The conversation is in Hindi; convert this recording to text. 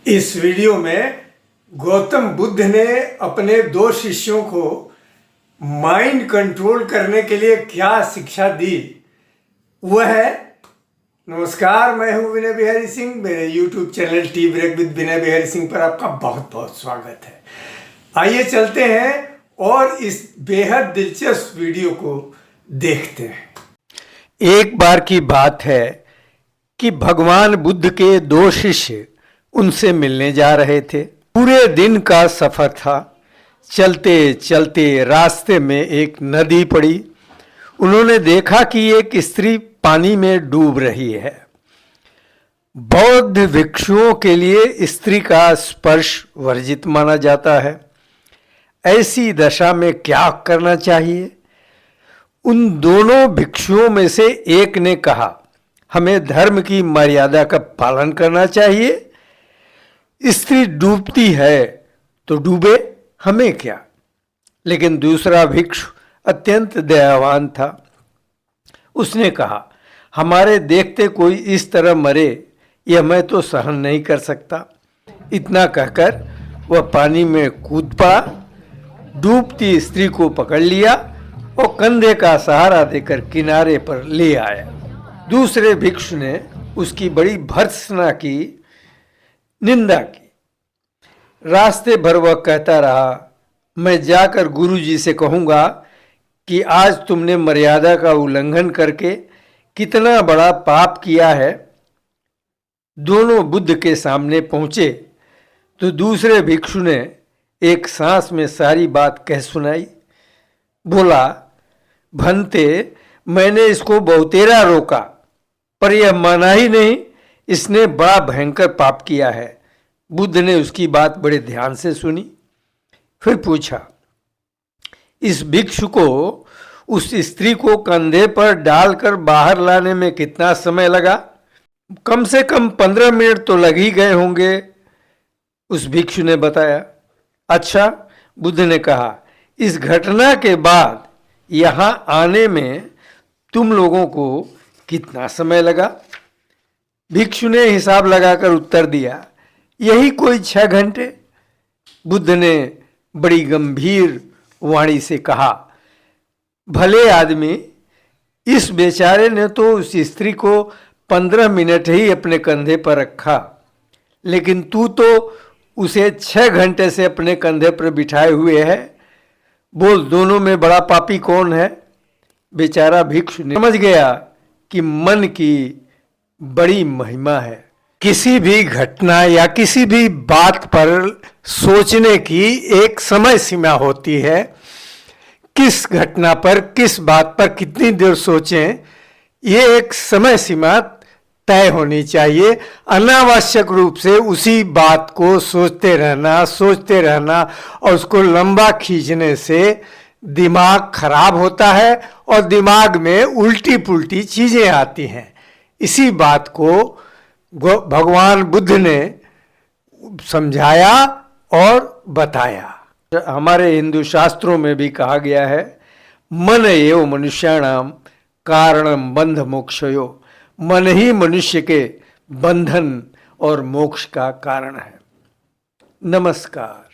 इस वीडियो में गौतम बुद्ध ने अपने दो शिष्यों को माइंड कंट्रोल करने के लिए क्या शिक्षा दी वह है। नमस्कार, मैं हूं विनय बिहारी सिंह। मेरे YouTube channel tea break with Vinay Bihari Singh पर आपका बहुत बहुत स्वागत है। आइए चलते हैं और इस बेहद दिलचस्प वीडियो को देखते हैं। एक बार की बात है कि भगवान बुद्ध के दो शिष्य उनसे मिलने जा रहे थे। पूरे दिन का सफर था। चलते चलते रास्ते में एक नदी पड़ी। उन्होंने देखा कि एक स्त्री पानी में डूब रही है। बौद्ध भिक्षुओं के लिए स्त्री का स्पर्श वर्जित माना जाता है। ऐसी दशा में क्या करना चाहिए? उन दोनों भिक्षुओं में से एक ने कहा, हमें धर्म की मर्यादा का पालन करना चाहिए। स्त्री डूबती है तो डूबे, हमें क्या। लेकिन दूसरा भिक्षु अत्यंत दयावान था। उसने कहा, हमारे देखते कोई इस तरह मरे यह मैं तो सहन नहीं कर सकता। इतना कहकर वह पानी में कूद पड़ा, डूबती स्त्री को पकड़ लिया और कंधे का सहारा देकर किनारे पर ले आया। दूसरे भिक्षु ने उसकी बड़ी भर्त्सना की, निंदा की। रास्ते भर वह कहता रहा, मैं जाकर गुरुजी से कहूँगा कि आज तुमने मर्यादा का उल्लंघन करके कितना बड़ा पाप किया है। दोनों बुद्ध के सामने पहुँचे तो दूसरे भिक्षु ने एक सांस में सारी बात कह सुनाई। बोला, भंते, मैंने इसको बहुतेरा रोका पर यह माना ही नहीं। इसने बड़ा भयंकर पाप किया है। बुद्ध ने उसकी बात बड़े ध्यान से सुनी। फिर पूछा, इस भिक्षु को उस स्त्री को कंधे पर डालकर बाहर लाने में कितना समय लगा? कम से कम 15 मिनट तो लग ही गए होंगे, उस भिक्षु ने बताया। अच्छा, बुद्ध ने कहा, इस घटना के बाद यहाँ आने में तुम लोगों को कितना समय लगा? भिक्षु ने हिसाब लगाकर उत्तर दिया, यही कोई 6 घंटे। बुद्ध ने बड़ी गंभीर वाणी से कहा, भले आदमी, इस बेचारे ने तो उस स्त्री को 15 मिनट ही अपने कंधे पर रखा, लेकिन तू तो उसे 6 घंटे से अपने कंधे पर बिठाए हुए है। बोल, दोनों में बड़ा पापी कौन है? बेचारा भिक्षु ने समझ गया कि मन की बड़ी महिमा है। किसी भी घटना या किसी भी बात पर सोचने की एक समय सीमा होती है। किस घटना पर, किस बात पर कितनी देर सोचें, ये एक समय सीमा तय होनी चाहिए। अनावश्यक रूप से उसी बात को सोचते रहना और उसको लंबा खींचने से दिमाग खराब होता है और दिमाग में उल्टी पुल्टी चीज़ें आती हैं। इसी बात को भगवान बुद्ध ने समझाया और बताया। हमारे हिंदू शास्त्रों में भी कहा गया है, मन एव मनुष्याणाम कारणम बंध मोक्षयो। मन ही मनुष्य के बंधन और मोक्ष का कारण है। नमस्कार।